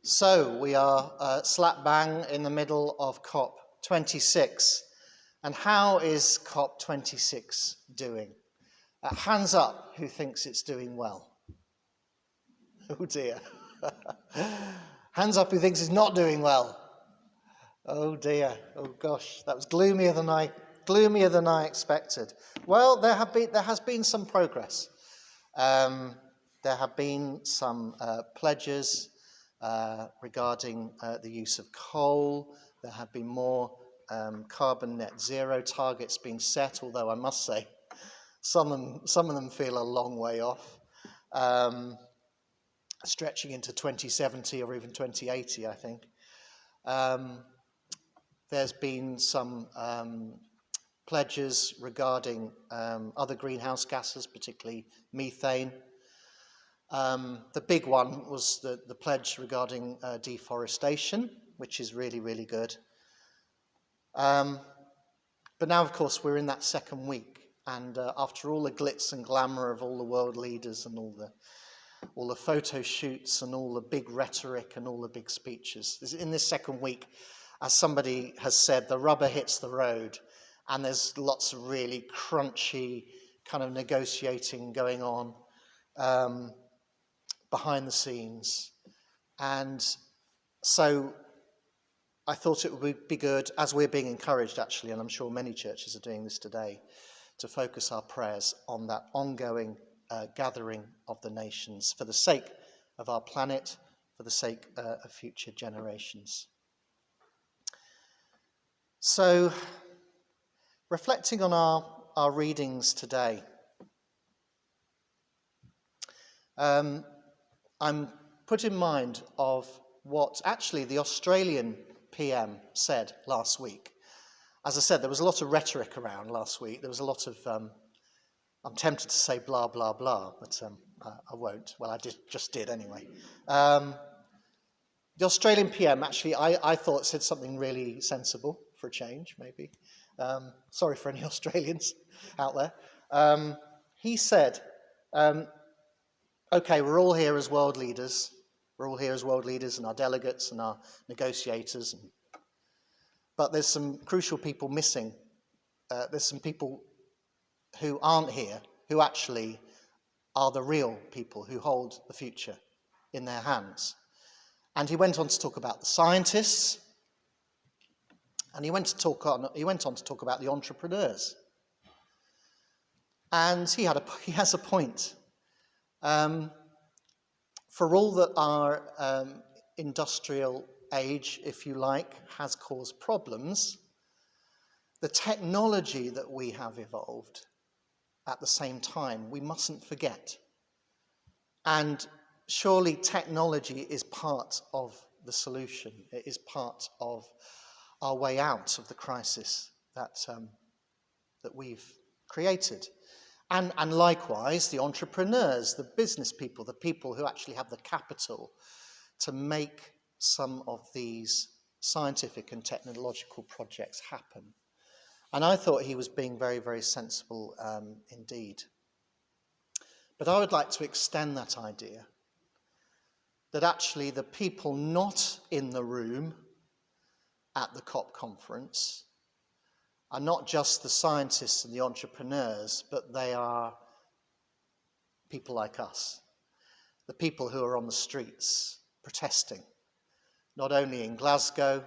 So we are slap bang in the middle of COP26. And how is COP26 doing? Hands up who thinks it's doing well. Oh dear. Hands up who thinks it's not doing well. Oh dear. Oh gosh, that was gloomier than I expected. Well, there has been some progress. There have been some pledges regarding the use of coal. There have been more carbon net zero targets being set, although I must say some of them feel a long way off, stretching into 2070 or even 2080, I think. There's been some pledges regarding other greenhouse gases, particularly methane. The big one was the pledge regarding deforestation, which is really, really good. But now, of course, we're in that second week, and after all the glitz and glamour of all the world leaders and all the photo shoots and all the big rhetoric and all the big speeches, in this second week, as somebody has said, the rubber hits the road, and there's lots of really crunchy kind of negotiating going on behind the scenes. And so I thought it would be good, as we're being encouraged actually, and I'm sure many churches are doing this today, to focus our prayers on that ongoing gathering of the nations for the sake of our planet, for the sake of future generations. So, reflecting on our readings today, I'm put in mind of what actually the Australian PM said last week. As I said, there was a lot of rhetoric around last week. There was a lot of, I'm tempted to say blah, blah, blah, but I won't. Well, I just did anyway. The Australian PM actually, I thought said something really sensible for a change, maybe. Sorry for any Australians out there. He said, okay, we're all here as world leaders. We're all here as world leaders and our delegates and our negotiators. But there's some crucial people missing. There's some people who aren't here, who actually are the real people who hold the future in their hands. And he went on to talk about the scientists, and he went on to talk about the entrepreneurs. And he has a point. For all that our industrial age, if you like, has caused problems, the technology that we have evolved at the same time, we mustn't forget. And surely technology is part of the solution. It is part of our way out of the crisis that we've created. And likewise, the entrepreneurs, the business people, the people who actually have the capital to make some of these scientific and technological projects happen. And I thought he was being very, very sensible indeed. But I would like to extend that idea, that actually the people not in the room at the COP conference are not just the scientists and the entrepreneurs, but they are people like us, the people who are on the streets protesting, not only in Glasgow,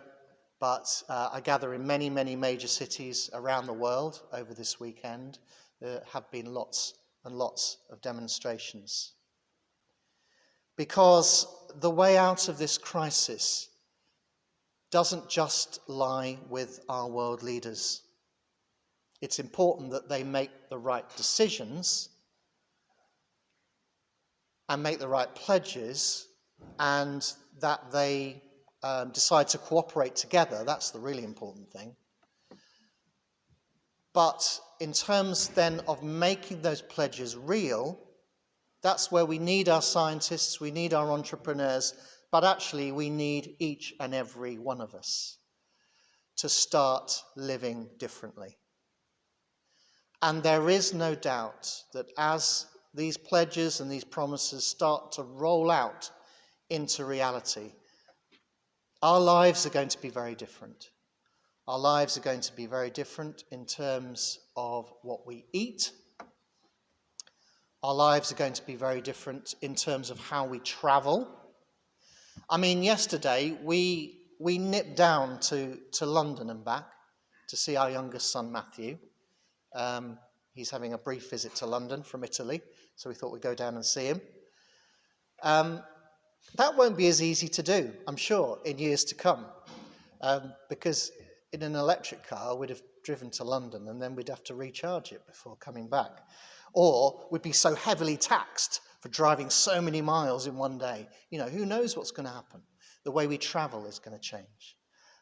but I gather in many, many major cities around the world over this weekend. There have been lots and lots of demonstrations. Because the way out of this crisis doesn't just lie with our world leaders. It's important that they make the right decisions and make the right pledges, and that they decide to cooperate together. That's the really important thing. But in terms then of making those pledges real, that's where we need our scientists, we need our entrepreneurs, but actually we need each and every one of us to start living differently. And there is no doubt that as these pledges and these promises start to roll out into reality, Our lives are going to be very different. Our lives are going to be very different in terms of what we eat. Our lives are going to be very different in terms of how we travel. I mean, yesterday we nipped down to London and back to see our youngest son, Matthew. He's having a brief visit to London from Italy, so we thought we'd go down and see him. That won't be as easy to do, I'm sure, in years to come, because in an electric car, we'd have driven to London and then we'd have to recharge it before coming back. Or we'd be so heavily taxed for driving so many miles in one day. You know, who knows what's going to happen? The way we travel is going to change.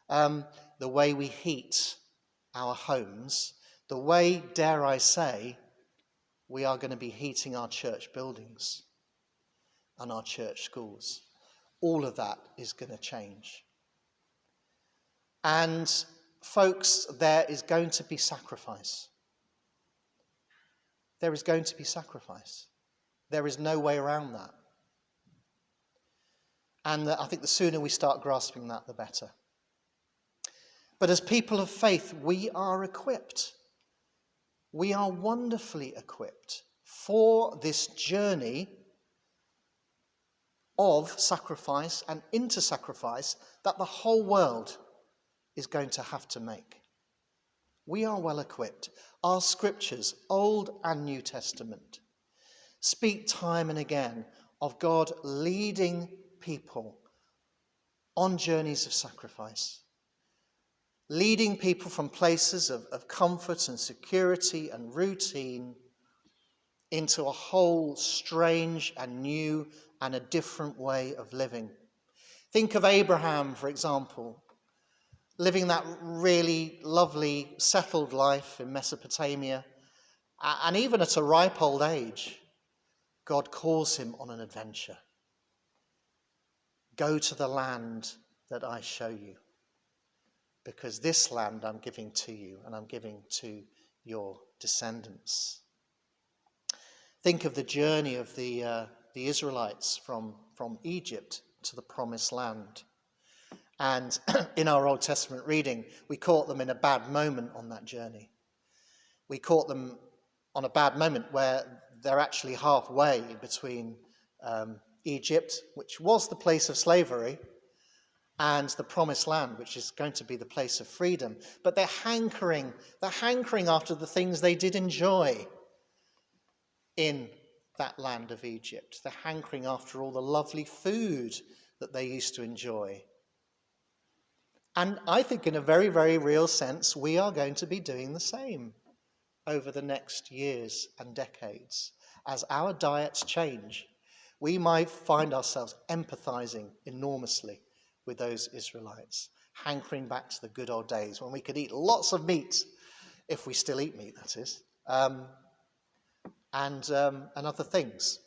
The way we heat our homes, the way, dare I say, we are going to be heating our church buildings and our church schools. All of that is going to change. And folks, there is going to be sacrifice. There is going to be sacrifice. There is no way around that. And I think the sooner we start grasping that, the better. But as people of faith, we are equipped. We are wonderfully equipped for this journey of sacrifice and into sacrifice that the whole world is going to have to make. We are well equipped. Our scriptures, Old and New Testament, speak time and again of God leading people on journeys of sacrifice, leading people from places of comfort and security and routine into a whole strange and new and a different way of living. Think of Abraham, for example, living that really lovely, settled life in Mesopotamia. And even at a ripe old age, God calls him on an adventure. Go to the land that I show you, because this land I'm giving to you and I'm giving to your descendants. Think of the journey of the Israelites from Egypt to the Promised Land. And in our Old Testament reading, we caught them in a bad moment on that journey. We caught them on a bad moment where they're actually halfway between Egypt, which was the place of slavery, and the Promised Land, which is going to be the place of freedom. But they're hankering after the things they did enjoy in that land of Egypt. They're hankering after all the lovely food that they used to enjoy. And I think in a very, very real sense, we are going to be doing the same over the next years and decades. As our diets change, we might find ourselves empathizing enormously with those Israelites, hankering back to the good old days when we could eat lots of meat, if we still eat meat, that is, and other things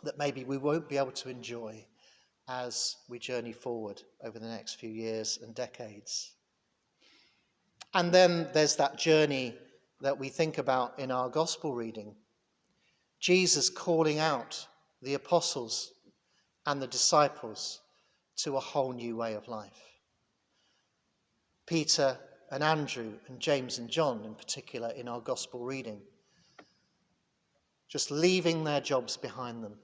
that maybe we won't be able to enjoy as we journey forward over the next few years and decades. And then there's that journey that we think about in our gospel reading. Jesus calling out the apostles and the disciples to a whole new way of life. Peter and Andrew and James and John in particular in our gospel reading, just leaving their jobs behind them,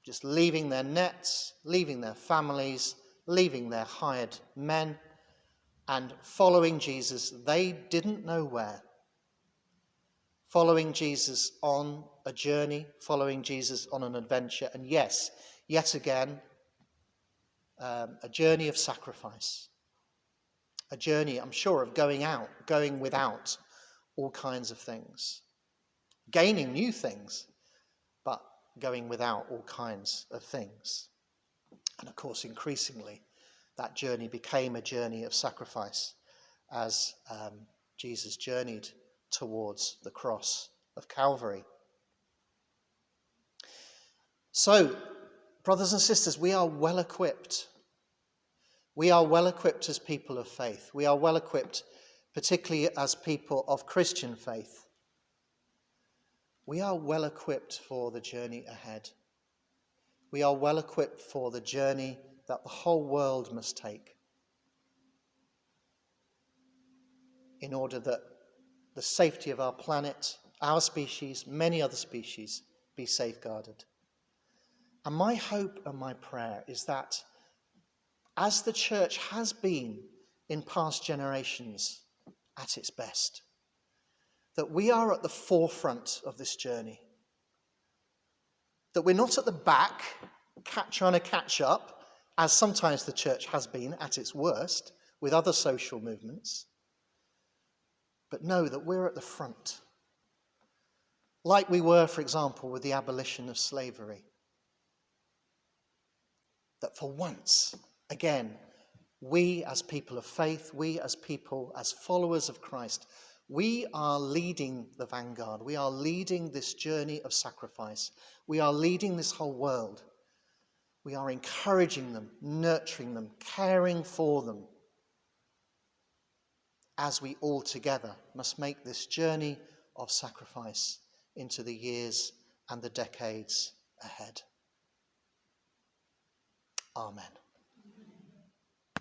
just leaving their nets, leaving their families, leaving their hired men, and following Jesus. They didn't know where. Following Jesus on a journey, following Jesus on an adventure, and yes, yet again, a journey of sacrifice. A journey, I'm sure, of going without all kinds of things. Gaining new things, but going without all kinds of things. And of course, increasingly, that journey became a journey of sacrifice as Jesus journeyed towards the cross of Calvary. So, brothers and sisters, we are well equipped. We are well equipped as people of faith. We are well equipped, particularly as people of Christian faith. We are well equipped for the journey ahead. We are well equipped for the journey that the whole world must take in order that the safety of our planet, our species, many other species, be safeguarded. And my hope and my prayer is that as the church has been in past generations at its best, that we are at the forefront of this journey. That we're not at the back, trying to catch up, as sometimes the church has been at its worst with other social movements. But know that we're at the front. Like we were, for example, with the abolition of slavery. That for once, again, we as people of faith, we as people, as followers of Christ, we are leading the vanguard. We are leading this journey of sacrifice. We are leading this whole world. We are encouraging them, nurturing them, caring for them, as we all together must make this journey of sacrifice into the years and the decades ahead. Amen.